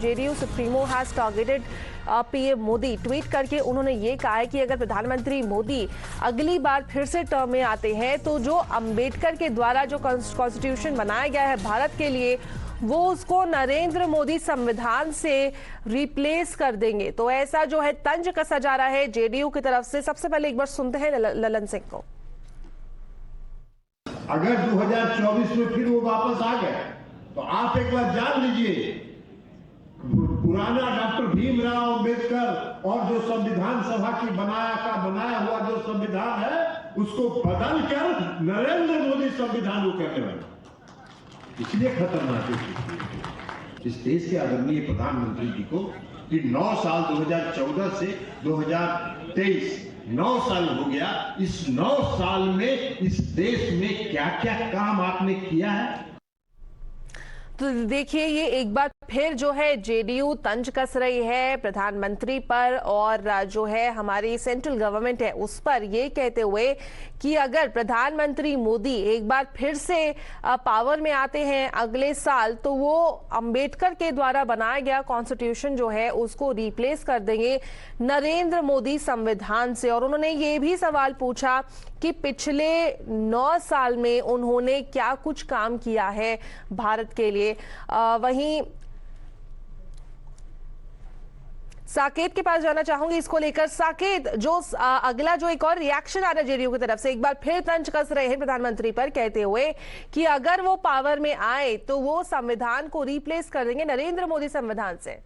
JDU supremo has targeted PM Modi. Tweet करके उन्होंने ये कहा है कि अगर प्रधानमंत्री मोदी अगली बार फिर से टर्म में आते हैं तो जो अंबेडकर के द्वारा जो कॉन्स्टिट्यूशन बनाया गया है भारत के लिए, वो उसको नरेंद्र मोदी संविधान से रिप्लेस कर देंगे। तो ऐसा जो है तंज कसा जा रहा है जेडीयू की तरफ से। सबसे पहले एक बार सुनते हैं ललन सिंह को। अगर 2024 में फिर वो वापस आ गए तो आप एक बार जान लीजिए, पुराना डॉक्टर भीमराव अंबेडकर और जो संविधान सभा की बनाया हुआ जो संविधान है उसको बदलकर नरेंद्र मोदी संविधान को कहते हैं। इसलिए खतरनाक है इस देश के आदरणीय प्रधानमंत्री जी को कि 9 साल 2014 से 2023 9 साल हो गया। इस 9 साल में इस देश में क्या क्या काम आपने किया है? तो देखिए, ये एक बार फिर जो है जेडीयू तंज कस रही है प्रधानमंत्री पर और जो है हमारी सेंट्रल गवर्नमेंट है उस पर, ये कहते हुए कि अगर प्रधानमंत्री मोदी एक बार फिर से पावर में आते हैं अगले साल तो वो अंबेडकर के द्वारा बनाया गया कॉन्स्टिट्यूशन जो है उसको रिप्लेस कर देंगे नरेंद्र मोदी संविधान से। और उन्होंने ये भी सवाल पूछा कि पिछले 9 साल में उन्होंने क्या कुछ काम किया है भारत के लिए। वहीं साकेत के पास जाना चाहूंगी इसको लेकर। साकेत, जो अगला जो एक और रिएक्शन आ रहा है जेडीयू की तरफ से, एक बार फिर तंज कस रहे हैं प्रधानमंत्री पर कहते हुए कि अगर वो पावर में आए तो वो संविधान को रिप्लेस कर देंगे नरेंद्र मोदी संविधान से।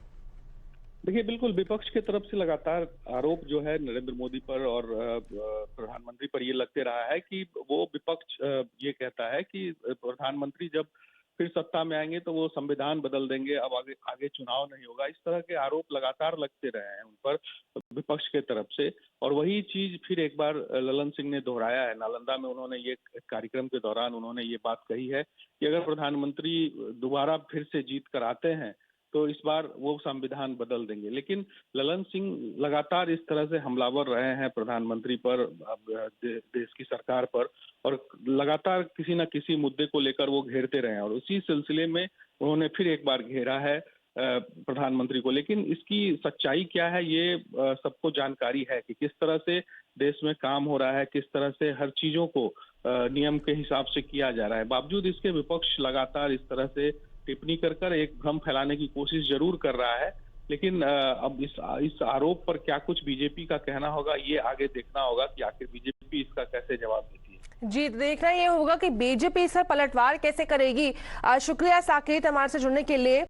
देखिए, बिल्कुल विपक्ष की तरफ से लगातार आरोप जो है नरेंद्र मोदी पर और प्रधानमंत्री पर ये लगते रहा है कि वो विपक्ष ये कहता है कि प्रधानमंत्री जब फिर सत्ता में आएंगे तो वो संविधान बदल देंगे, अब आगे चुनाव नहीं होगा। इस तरह के आरोप लगातार लगते रहे हैं उन पर विपक्ष के तरफ से। और वही चीज फिर एक बार ललन सिंह ने दोहराया है। नालंदा में उन्होंने ये कार्यक्रम के दौरान उन्होंने ये बात कही है कि अगर प्रधानमंत्री दोबारा फिर से जीत कर आते हैं तो इस बार वो संविधान बदल देंगे। लेकिन ललन सिंह लगातार इस तरह से हमलावर रहे हैं प्रधानमंत्री पर, देश की सरकार पर, और लगातार किसी न किसी मुद्दे को लेकर वो घेरते रहे हैं। और उसी सिलसिले में उन्होंने फिर एक बार घेरा है प्रधानमंत्री को। लेकिन इसकी सच्चाई क्या है ये सबको जानकारी है कि किस तरह से देश में काम हो रहा है, किस तरह से हर चीजों को नियम के हिसाब से किया जा रहा है। बावजूद इसके विपक्ष लगातार इस तरह से टिप्पणी कर एक भ्रम फैलाने की कोशिश जरूर कर रहा है। लेकिन अब इस आरोप पर क्या कुछ बीजेपी का कहना होगा, ये आगे देखना होगा कि आखिर बीजेपी इसका कैसे जवाब देती है। जी, देखना ये होगा कि बीजेपी इस पर पलटवार कैसे करेगी। शुक्रिया साकेत हमारे से जुड़ने के लिए।